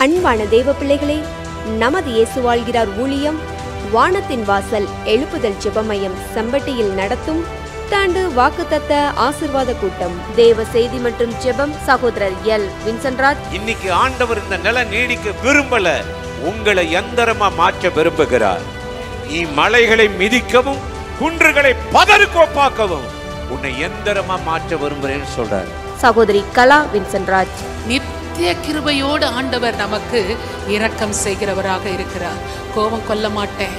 அன்பான தேவ பிள்ளைகளே, நமது இயேசு வாழ்கிறார் ஊழியம் வானத்தின் வாசல் எழுப்புதல் ஜெபமயம் செம்பட்டியில் நடத்தும் தாண்டு வாக்குத்தத்த ஆசீர்வாத கூட்டம். தேவ செய்தி மற்றும் ஜெபம் சகோதரர் எல் வின்சென்ட்ராஜ். இன்னைக்கு ஆண்டவர் இந்த நிலை நீடிக்க விரும்பல, உங்களை எந்திரமா மாற்ற விரும்புகிறார். நீ மலைகளை மிதிக்கவும் குன்றுகளை பதறுக்கோப்பாக்கவும் உன்னை எந்திரமா மாற்ற விரும்புறேன்னு சொல்றார். சகோதரி கலா வின்சென்ட்ராஜ். நித்திய கிருபையோடு ஆண்டவர் நமக்கு இரக்கம் செய்கிறவராக இருக்கிறார். கோபம் கொள்ள மாட்டேன்,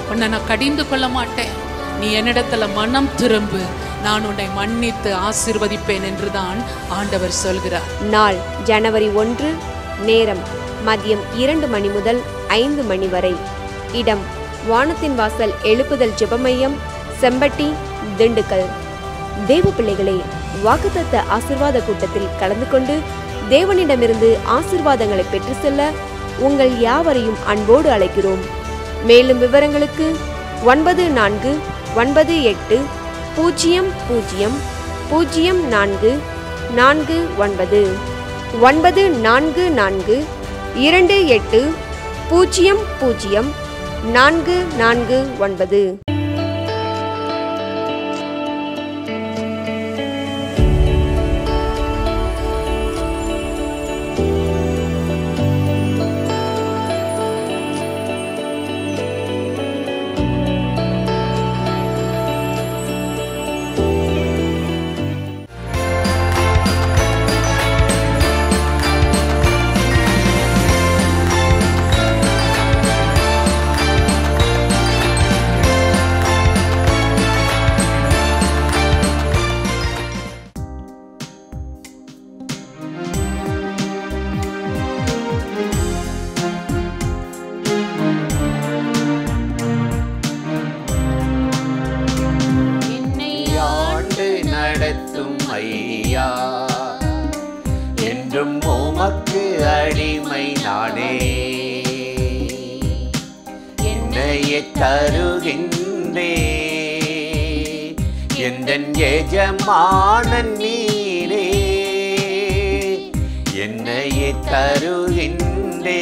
உன்னை நான் கடிந்து கொள்ள மாட்டேன், நீ என்னிடத்துல மனம் திரும்பு, நான் உன்னை மன்னித்து ஆசீர்வதிப்பேன் என்றுதான் ஆண்டவர் சொல்கிறார். நாள் ஜனவரி 1, நேரம் மதியம் 2 மணி முதல் 5 மணி வரை. இடம் வானத்தின் வாசல் எழுப்புதல் ஜெபமையம் செம்பட்டி, திண்டுக்கல். தேவ பிள்ளைகளே, வாக்குத்தத்த ஆசீர்வாத கூட்டத்தில் கலந்து கொண்டு தேவனிடமிருந்து ஆசீர்வாதங்களை பெற்று செல்ல உங்கள் யாவரையும் அன்போடு அழைக்கிறோம். மேலும் விவரங்களுக்கு 9498000004 94428000449. நடத்தும் ஐயா, என்றும் உமக்கு அடிமை நானே, என்னையே தருகின்றே, எந்தன் எஜமானன் நீரே, என்னையே தருகின்றே,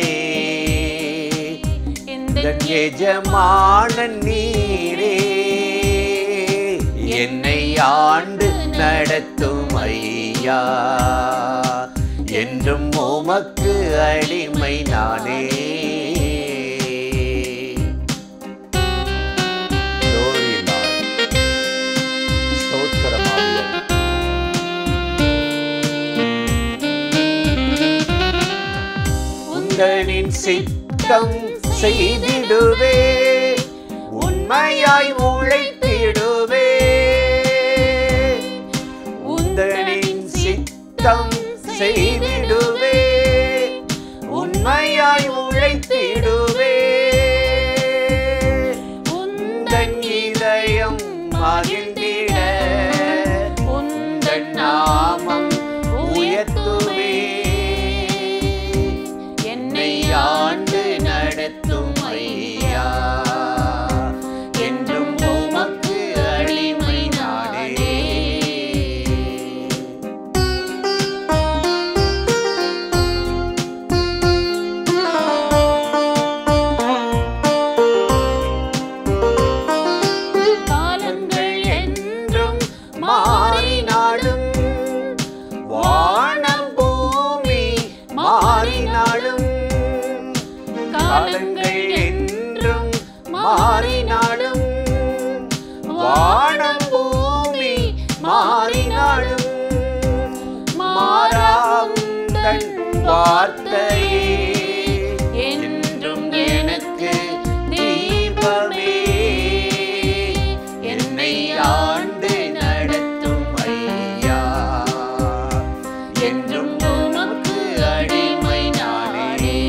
எந்தன் எஜமானன் நீரே, என்னை ஆண்டு நடத்தும் ஐயா, என்றும் உமக்கு அடிமை நானே. உங்களின் சித்தம் செய்திடுவே, உண்மையாய் உழைத்திடுவே, உங்களின் சித்தம் செய்திடுவே, உண்மையாய் உழைத்திடுவே, உந்தன் இதயம் மகிழ்ந்திட உந்தன் நாமம் உயர்த்துவே, என்னை ஆண்டு நடத்தும் ஐயா, என்றும் உமக்கு அடிமை நானே. காலங்கள் என்றும் மாறினாலும், வானம் பூமி மாறினாலும், காலங்கள் என்றும் மாறினாலும், வானம் பூமி மாறினாலும், மாறாவுந்தன் வார்த்தையே என்றும் எனக்கு தீபமே, என்னை ஆண்டு நடத்தும் ஐயா, என்றும் உமக்கு அடிமை நானே.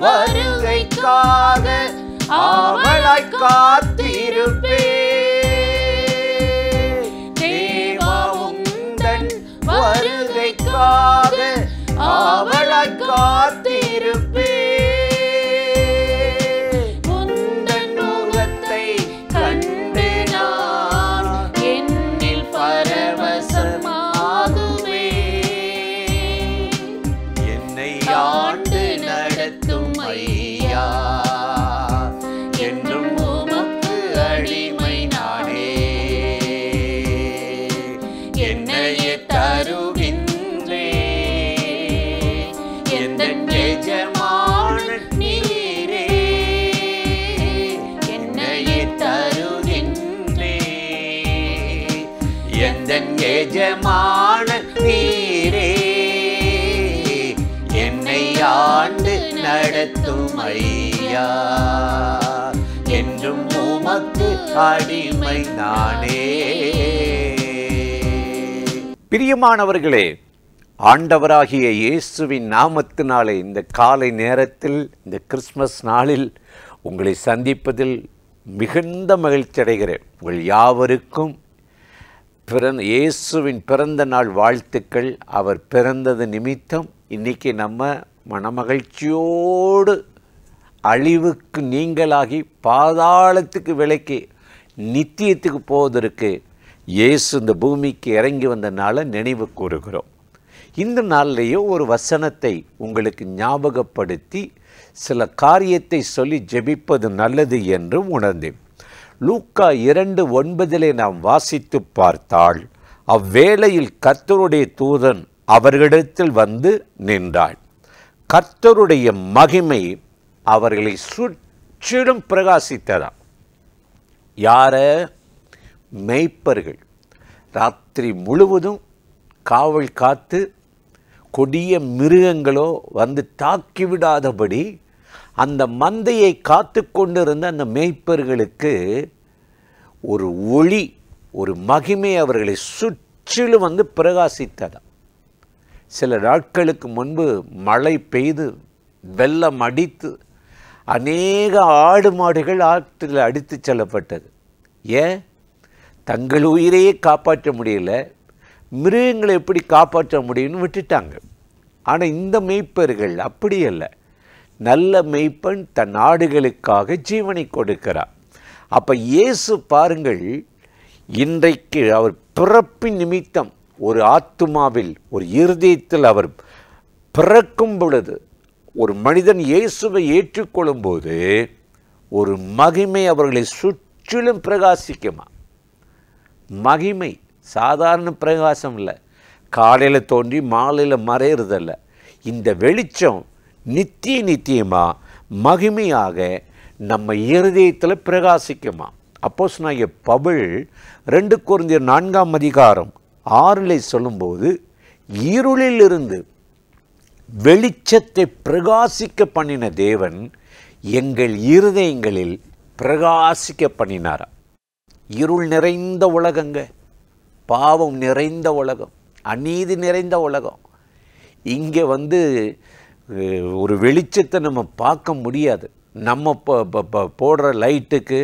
வருகைக்காக ஆவலாய் காத்திருப்பே, தேவா உந்தன் வருகைக்காக ஆவலாய் காத்திருப்பே, எஜமான நீரே, என்னை ஆண்டு நடத்தும் ஐயா, என்றும் உமக்கு அடிமை நானே. பிரியமானவர்களே, ஆண்டவராகிய இயேசுவின் நாமத்தினாலே இந்த காலை நேரத்தில், இந்த கிறிஸ்மஸ் நாளில் உங்களை சந்திப்பதில் மிகுந்த மகிழ்ச்சி அடைகிறேன். உங்கள் யாவருக்கும் இயேசுவின் பிறந்த நாள் வாழ்த்துக்கள். அவர் பிறந்தது நிமித்தம் இன்றைக்கி நம்ம மனமகிழ்ச்சியோடு அழிவுக்கு நீங்களாகி பாதாளத்துக்கு விலக்கி நித்தியத்துக்கு போவதற்கு இயேசு இந்த பூமிக்கு இறங்கி வந்தனால நினைவு கூறுகிறோம். இந்த நாளிலேயே ஒரு வசனத்தை உங்களுக்கு ஞாபகப்படுத்தி சில காரியத்தை சொல்லி ஜெபிப்பது நல்லது என்று உணர்ந்தேன். லூக்கா 2:9 நாம் வாசித்து பார்த்தால், அவ்வேளையில் கர்த்தருடைய தூதன் அவர்களிடத்தில் வந்து நின்றாள். கர்த்தருடைய மகிமை அவர்களை சுற்றிலும் பிரகாசித்ததாம். யார? மேய்ப்பர்கள். ராத்திரி முழுவதும் காவல் காத்து கொடிய மிருகங்களோ வந்து தாக்கிவிடாதபடி அந்த மந்தையை காத்து கொண்டிருந்த அந்த மேய்ப்பர்களுக்கு ஒரு ஒளி, ஒரு மகிமை அவர்களை சுற்றிலும் வந்து பிரகாசித்ததாம். சில நாட்களுக்கு முன்பு மழை பெய்து வெள்ளம் அடித்து அநேக ஆடு மாடுகள் ஆற்றில் அடித்து செல்லப்பட்டது. ஏன்? தங்கள் உயிரையே காப்பாற்ற முடியல, மிருகங்களை எப்படி காப்பாற்ற முடியும்னு விட்டுட்டாங்க. ஆனால் இந்த மேய்ப்பர்கள் அப்படி அல்ல. நல்ல மேய்ப்பன் தன் ஆடுகளுக்காக ஜீவனை கொடுக்கிறார். அப்போ இயேசு பாருங்கள், இன்றைக்கு அவர் பிறப்பின் நிமித்தம் ஒரு ஆத்துமாவில், ஒரு இருதயத்தில் அவர் பிறக்கும் பொழுது, ஒரு மனிதன் இயேசுவை ஏற்றுக்கொள்ளும் போது ஒரு மகிமை அவர்களை சுற்றிலும் பிரகாசிக்குமா. மகிமை சாதாரண பிரகாசம் இல்லை, காலையில் தோன்றி மாலையில் மறையிறதில்ல. இந்த வெளிச்சம் நித்தியமாக மகிமையாக நம்ம இருதயத்தில் பிரகாசிக்குமா. அப்போஸ்தலனாகிய பவுல் 2 கொரிந்தியர் 4:6 சொல்லும்போது, இருளிலிருந்து வெளிச்சத்தை பிரகாசிக்க பண்ணின தேவன் எங்கள் இருதயங்களில் பிரகாசிக்க பண்ணினாரா. இருள் நிறைந்த உலகங்க, பாவம் நிறைந்த உலகம், அநீதி நிறைந்த உலகம். இங்கே ஒரு வெளிச்சத்தை நம்ம பார்க்க முடியாது. நம்ம போடுற லைட்டுக்கு,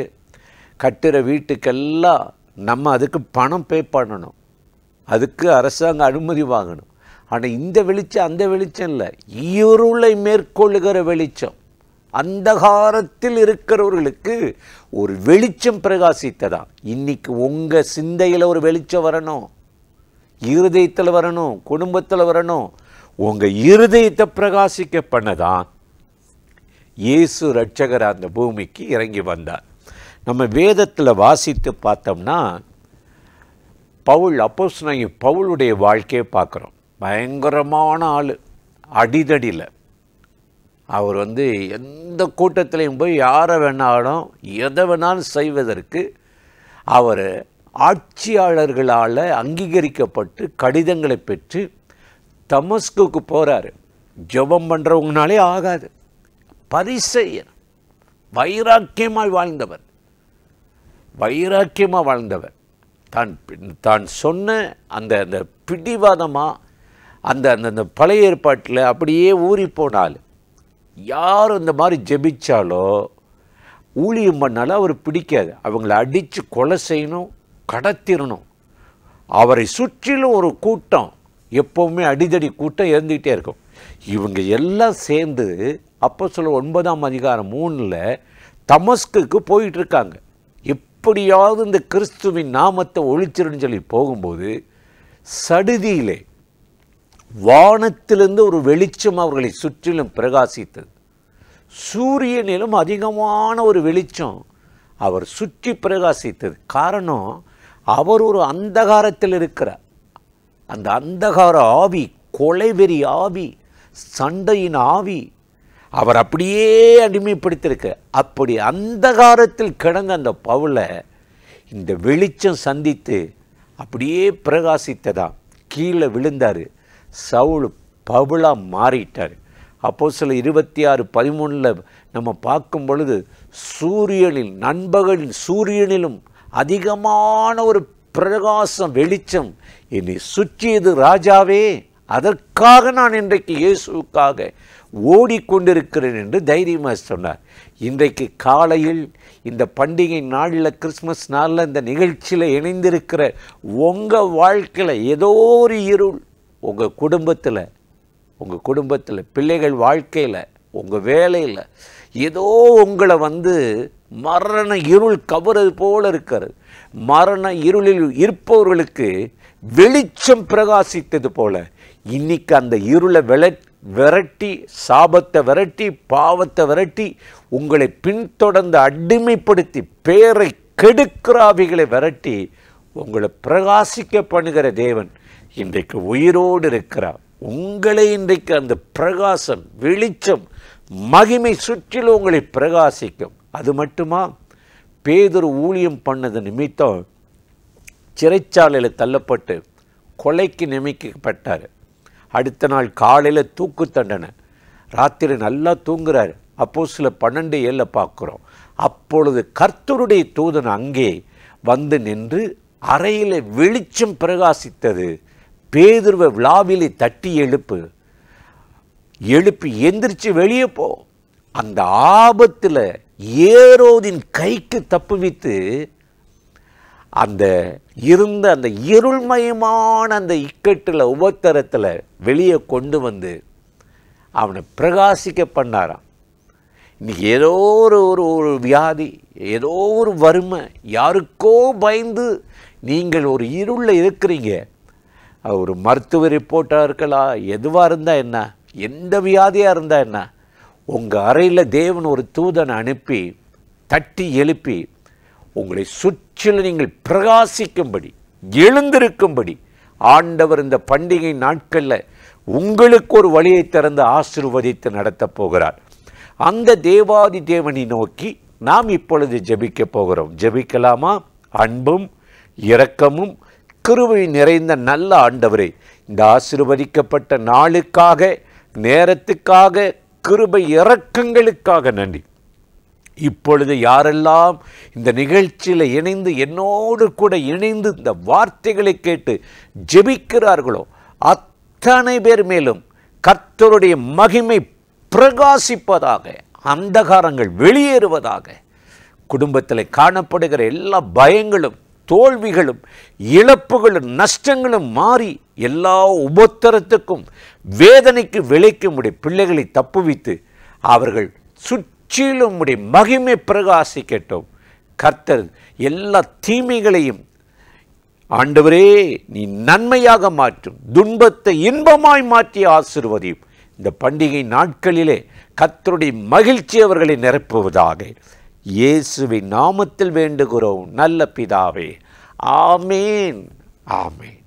கட்டுற வீட்டுக்கெல்லாம் நம்ம அதுக்கு பணம் பே பண்ணணும், அதுக்கு அரசாங்க அனுமதி வாங்கணும். ஆனால் இந்த வெளிச்சம் அந்த வெளிச்சம் இல்லை, இருளை மேற்கொள்ளுகிற வெளிச்சம். அந்தகாரத்தில் இருக்கிறவர்களுக்கு ஒரு வெளிச்சம் பிரகாசித்ததா. இன்னைக்கு உங்கள் சிந்தையில் ஒரு வெளிச்சம் வரணும், இருதயத்தில் வரணும், குடும்பத்தில் வரணும். உங்கள் இருதயத்தை பிரகாசிக்க பண்ணதான் இயேசு ரட்சகர் அந்த பூமிக்கு இறங்கி வந்தார். நம்ம வேதத்தில் வாசித்து பார்த்தோம்னா, அப்போஸ்தலனாகிய பவுலுடைய வாழ்க்கையை பார்க்குறோம். பயங்கரமான ஆள், அடிதடியில். அவர் எந்த கூட்டத்திலையும் போய் யாரை வேணாலும் எதை வேணாலும் செய்வதற்கு அவர் ஆட்சியாளர்களால் அங்கீகரிக்கப்பட்டு கடிதங்களை பெற்று தமஸ்குக்கு போகிறாரு. ஜெபம் பண்ணுறவங்கனாலே ஆகாது. பரிசேயர், வைராக்கியமாக வாழ்ந்தவர். தான் சொன்ன அந்த பிடிவாதமாக அந்த பழைய ஏற்பாட்டில் அப்படியே ஊறி போனால், யார் இந்த மாதிரி ஜெபிச்சாலோ ஊழியம் பண்ணாலும் அவர் பிடிக்காது. அவங்கள அடித்து கொலை செய்யணும், கடத்திடணும். அவரை சுற்றிலும் ஒரு கூட்டம், எப்போவுமே அடிதடி கூட்டம் இருந்துக்கிட்டே இருக்கும். இவங்க எல்லாம் சேர்ந்து அப்போஸ்தலர் 9:3 தமஸ்குக்கு போயிட்டுருக்காங்க. எப்படியாவது இந்த கிறிஸ்துவின் நாமத்தை ஒழிச்சிருன்னு சொல்லி போகும்போது, சடுதியிலே வானத்திலிருந்து ஒரு வெளிச்சம் அவர்களை சுற்றிலும் பிரகாசித்தது. சூரியனிலும் அதிகமான ஒரு வெளிச்சம் அவர் சுற்றி பிரகாசித்தது. காரணம், அவர் ஒரு அந்தகாரத்தில் இருக்கிறார். அந்த அந்தகார ஆவி, கொலைவெறி ஆவி, சண்டையின் ஆவி அவர் அப்படியே அடிமைப்படுத்தியிருக்க. அப்படி அந்தகாரத்தில் கிடந்த அந்த பவுலை இந்த வெளிச்சம் சந்தித்து அப்படியே பிரகாசித்ததா. கீழே விழுந்தார். சவுல் பவுலா மாறிட்டார். அப்போஸ்தலர் 26:13 நம்ம பார்க்கும் பொழுது சூரியனில் நண்பகலில் சூரியனிலும் அதிகமான ஒரு பிரகாசம் வெளிச்சம் என்னை சுற்றியது ராஜாவே, அதற்காக நான் இன்றைக்கு இயேசுவுக்காக ஓடிக்கொண்டிருக்கிறேன் என்று தைரியமாக சொன்னார். இன்றைக்கு காலையில் இந்த பண்டிகை நாளில், கிறிஸ்மஸ் நாளில், இந்த நிகழ்ச்சியில் இணைந்திருக்கிற உங்கள் வாழ்க்கையில் ஏதோ ஒரு இருள், உங்கள் குடும்பத்தில் பிள்ளைகள் வாழ்க்கையில், உங்கள் வேலையில் ஏதோ உங்களை மரண இருள் கவறது போல இருக்கிறது. மரண இருளில் இருப்பவர்களுக்கு வெளிச்சம் பிரகாசித்தது போல இன்னைக்கு அந்த இருளை விரட்டி, சாபத்தை விரட்டி, பாவத்தை விரட்டி, உங்களை பின்தொடர்ந்து அடிமைப்படுத்தி பேரை கெடுக்கிறாவிகளை விரட்டி உங்களை பிரகாசிக்க பண்ணுகிற தேவன் இன்றைக்கு உயிரோடு இருக்கிறார். உங்களை இன்றைக்கு அந்த பிரகாசம், வெளிச்சம், மகிமை சுற்றிலும் உங்களை பிரகாசிக்கும். அது மட்டுமா, பேதுரு ஊழியம் பண்ணது நிமித்தம் சிறைச்சாலையில் தள்ளப்பட்டு கொலைக்கு நியமிக்கப்பட்டார். அடுத்த நாள் காலையில் தூக்கு தண்டனை. ராத்திரி நல்லா தூங்குறார். அப்போஸ்தலர் 12:7 பார்க்குறோம். அப்பொழுது கர்த்தருடைய தூதன் அங்கே வந்து நின்று அறையில் வெளிச்சம் பிரகாசித்தது. பேதுருவை விழாவிலே தட்டி எழுப்பி எந்திரிச்சு வெளியே போ. அந்த ஆபத்தில் ஏரோதின் கைக்கு தப்புவித்து அந்த இருள்மயமான அந்த இக்கட்டில், உபத்திரத்தில் வெளியே கொண்டு வந்து அவனை பிரகாசிக்க பண்ணாராம். இன்னைக்கு ஏதோ ஒரு வியாதி, ஏதோ ஒரு வறுமை, யாருக்கோ பயந்து நீங்கள் ஒரு இருளில் இருக்கிறீங்க. ஒரு மருத்துவ ரிப்போர்ட்டாக இருக்கலாம், எதுவாக இருந்தால் என்ன, எந்த வியாதியாக இருந்தால் என்ன, உங்கள் அறையில் தேவன் ஒரு தூதனை அனுப்பி தட்டி எழுப்பி உங்களை சுற்றிலும் நீங்கள் பிரகாசிக்கும்படி, எழுந்திருக்கும்படி ஆண்டவர் இந்த பண்டிகை நாட்களில் உங்களுக்கு ஒரு வழியை திறந்து ஆசீர்வதித்து நடத்தப் போகிறார். அந்த தேவாதி தேவனை நோக்கி நாம் இப்பொழுது ஜெபிக்க போகிறோம். ஜெபிக்கலாமா? அன்பும் இரக்கமும் கிருபை நிறைந்த நல்ல ஆண்டவரே, இந்த ஆசீர்வதிக்கப்பட்ட நாளுக்காக, நேரத்துக்காக, கிருபை இரக்கங்களுக்காக நன்றி. இப்பொழுது யாரெல்லாம் இந்த நிகழ்ச்சியில் இணைந்து என்னோடு கூட இணைந்து இந்த வார்த்தைகளை கேட்டு ஜெபிக்கிறார்களோ அத்தனை பேர் மேலும் கர்த்தருடைய மகிமை பிரகாசிப்பதாக, அந்தகாரங்கள் வெளியேறுவதாக, குடும்பத்தில் காணப்படுகிற எல்லா பயங்களும், தோல்விகளும், இழப்புகளும், நஷ்டங்களும் மாறி எல்லா உபத்திரத்துக்கும், வேதனைக்கு விளைக்கும்படி பிள்ளைகளை தப்புவித்து அவர்கள் சுற்றிலும் உடைய மகிமை பிரகாசிக்கட்டும். கர்த்தர் எல்லா தீமைகளையும் ஆண்டவரே நீ நன்மையாக மாற்றும், துன்பத்தை இன்பமாய் மாற்றி ஆசீர்வதியும். இந்த பண்டிகை நாட்களிலே கர்த்தருடைய மகிழ்ச்சி அவர்களை நிரப்புவதாக. இயேசுவின் நாமத்தில் வேண்டுகிறோம் நல்ல பிதாவே. ஆமேன், ஆமேன்.